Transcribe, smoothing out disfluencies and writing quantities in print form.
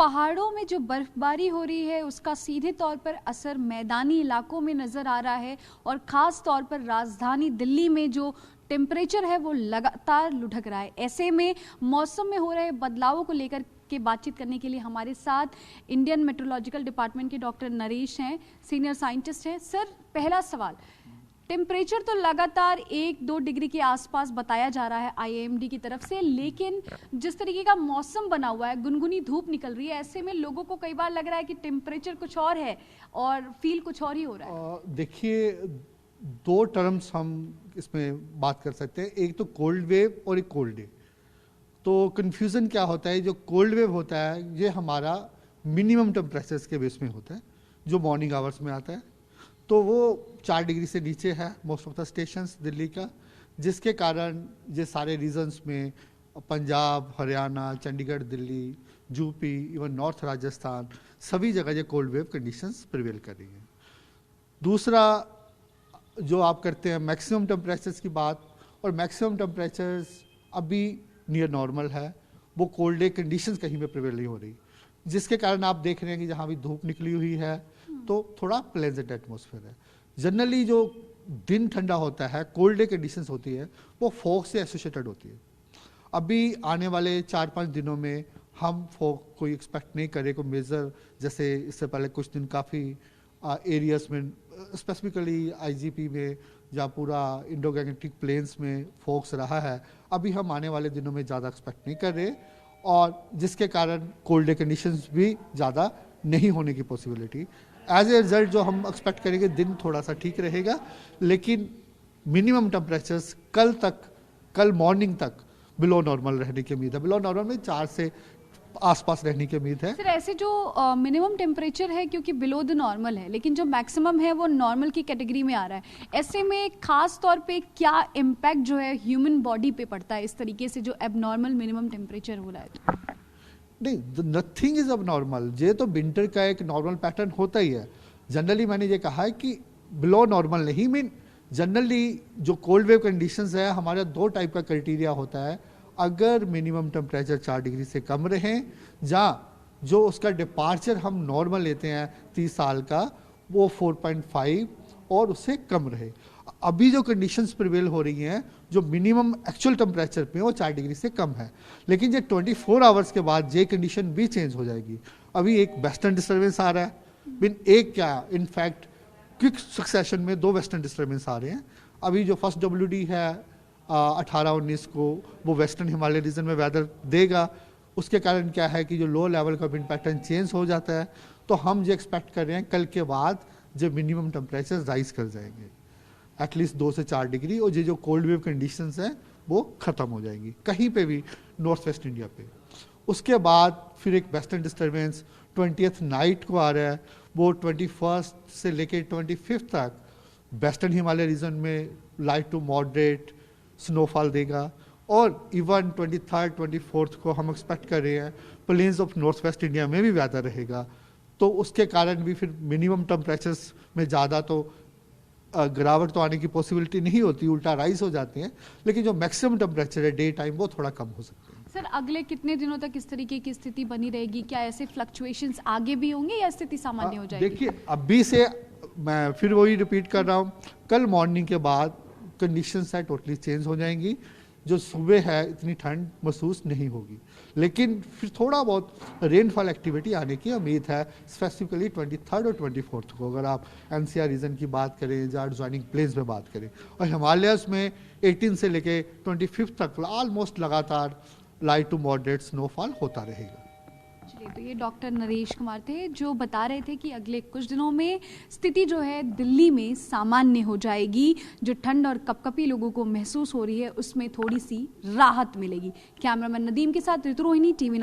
पहाड़ों में जो बर्फबारी हो रही है उसका सीधे तौर पर असर मैदानी इलाकों में नज़र आ रहा है और ख़ास तौर पर राजधानी दिल्ली में जो टेम्परेचर है वो लगातार लुढ़क रहा है। ऐसे में मौसम में हो रहे बदलावों को लेकर के बातचीत करने के लिए हमारे साथ इंडियन मेट्रोलॉजिकल डिपार्टमेंट के डॉक्टर नरेश हैं, सीनियर साइंटिस्ट हैं। सर, पहला सवाल, टेम्परेचर तो लगातार 1-2 डिग्री के आसपास बताया जा रहा है आईएमडी की तरफ से, लेकिन जिस तरीके का मौसम बना हुआ है, गुनगुनी धूप निकल रही है, ऐसे में लोगों को कई बार लग रहा है कि टेम्परेचर कुछ और है और फील कुछ और ही हो रहा है। देखिए, 2 टर्म्स हम इसमें बात कर सकते हैं, एक तो कोल्ड वेव और एक कोल्ड डे। तो कन्फ्यूज़न क्या होता है, जो कोल्ड वेव होता है ये हमारा मिनिमम टेम्परेचर्स के बेस में होता है, जो मॉर्निंग आवर्स में आता है। तो वो 4 डिग्री से नीचे है most of the stations Delhi का, जिसके कारण ये सारे रीजन्स में Punjab, Haryana, Chandigarh, Delhi, UP, even north Rajasthan, सभी जगह ये कोल्ड वेव कंडीशंस प्रिवेल कर रही हैं। दूसरा जो आप करते हैं मैक्सिमम टेम्परेचर्स की बात, और मैक्सिमम टेम्परेचर्स अभी नियर नॉर्मल है, वो कोल्ड डे कंडीशंस कहीं में प्रिवेल नहीं हो रही, जिसके कारण आप देख रहे हैं कि जहाँ भी धूप निकली हुई है तो थोड़ा प्लेजेंट एटमॉस्फेयर है। जनरली जो दिन ठंडा होता है, कोल्ड डे कंडीशंस होती है, वो फॉग से एसोसिएटेड होती है। अभी आने वाले 4-5 दिनों में हम फॉग कोई एक्सपेक्ट नहीं करें को मेजर, जैसे इससे पहले कुछ दिन काफ़ी एरियाज में, स्पेसिफिकली आईजीपी में या पूरा इंडो गैंगेटिक प्लेन्स में फॉग्स रहा है, अभी हम आने वाले दिनों में ज़्यादा एक्सपेक्ट नहीं कर रहे, और जिसके कारण कोल्ड डे कंडीशंस भी ज़्यादा नहीं होने की पॉसिबिलिटी। एज ए रिजल्ट जो हम एक्सपेक्ट करेंगे, दिन थोड़ा सा ठीक रहेगा, लेकिन मिनिमम टेम्परेचर्स कल मॉर्निंग तक बिलो नॉर्मल रहने की उम्मीद है। बिलो नॉर्मल में 4 से आसपास रहने की उम्मीद है। सर, ऐसे जो मिनिमम टेम्परेचर है क्योंकि बिलो द नॉर्मल है, लेकिन जो मैक्सिमम है वो नॉर्मल की कैटेगरी में आ रहा है, ऐसे में खास तौर पे क्या इम्पैक्ट जो है ह्यूमन बॉडी पे पड़ता है इस तरीके से जो एबनॉर्मल मिनिमम टेम्परेचर हो रहा है? नहीं, नथिंग इज अब नॉर्मल। ये तो विंटर का एक नॉर्मल पैटर्न होता ही है। जनरली मैंने ये कहा है कि बिलो नॉर्मल नहीं, मीन जनरली जो कोल्ड वेव कंडीशंस है, हमारा 2 टाइप का क्राइटेरिया होता है। अगर मिनिमम टेम्परेचर 4 डिग्री से कम रहे, या जो उसका डिपार्चर हम नॉर्मल लेते हैं 30 साल का, वो 4.5 और उससे कम रहे। अभी जो कंडीशंस प्रिवेल हो रही हैं, जो मिनिमम एक्चुअल टेम्परेचर पे वो 4 डिग्री से कम है, लेकिन ये 24 आवर्स के बाद ये कंडीशन भी चेंज हो जाएगी। अभी एक वेस्टर्न डिस्टर्बेंस आ रहा है, एक क्या, इनफैक्ट क्विक सक्सेशन में 2 वेस्टर्न डिस्टर्बेंस आ रहे हैं। अभी जो फर्स्ट WD है 18-19 को, वो वेस्टर्न हिमालय रीजन में वेदर देगा। उसके कारण क्या है कि जो लो लेवल का विंड पैटर्न चेंज हो जाता है, तो हम ये एक्सपेक्ट कर रहे हैं कल के बाद जो मिनिमम टेम्परेचर राइज कर जाएंगे एटलीस्ट 2 से 4 डिग्री, और ये जो कोल्ड वेव कंडीशंस हैं वो ख़त्म हो जाएंगी कहीं पे भी नॉर्थ वेस्ट इंडिया पे। उसके बाद फिर एक वेस्टर्न डिस्टर्बेंस 20th नाइट को आ रहा है, वो 21st से लेके 25th तक वेस्टर्न हिमालय रीजन में लाइट टू मॉडरेट स्नोफॉल देगा, और इवन 23rd 24th को हम एक्सपेक्ट कर रहे हैं plains of north west India में भी वेदर रहेगा। तो उसके कारण भी फिर मिनिमम टेम्परेचर्स में ज़्यादा तो गिरावट तो आने की पॉसिबिलिटी नहीं होती, उल्टा राइज हो जाते हैं, लेकिन जो मैक्सिमम टेम्परेचर है डे टाइम वो थोड़ा कम हो सकते हैं। सर, अगले कितने दिनों तक इस तरीके की स्थिति बनी रहेगी? क्या ऐसे फ्लक्चुएशंस आगे भी होंगे या स्थिति सामान्य हो जाएगी? देखिए, अभी से मैं फिर वही रिपीट कर रहा हूँ, कल मॉर्निंग के बाद कंडीशंस है टोटली चेंज हो जाएंगी। जो सुबह है इतनी ठंड महसूस नहीं होगी, लेकिन फिर थोड़ा बहुत रेनफॉल एक्टिविटी आने की उम्मीद है, स्पेसिफिकली 23rd और 24th को, अगर आप NCR रीजन की बात करें या एडजॉइनिंग प्लेन्स में बात करें। और हिमालयस में 18 से लेके 25th तक ऑलमोस्ट लगातार लाइट टू मॉडरेट स्नोफॉल होता रहेगा। चलिए, तो ये डॉक्टर नरेश कुमार थे जो बता रहे थे कि अगले कुछ दिनों में स्थिति जो है दिल्ली में सामान्य हो जाएगी, जो ठंड और कपकपी लोगों को महसूस हो रही है उसमें थोड़ी सी राहत मिलेगी। कैमरामैन नदीम के साथ ऋतु रोहिणी, TV9।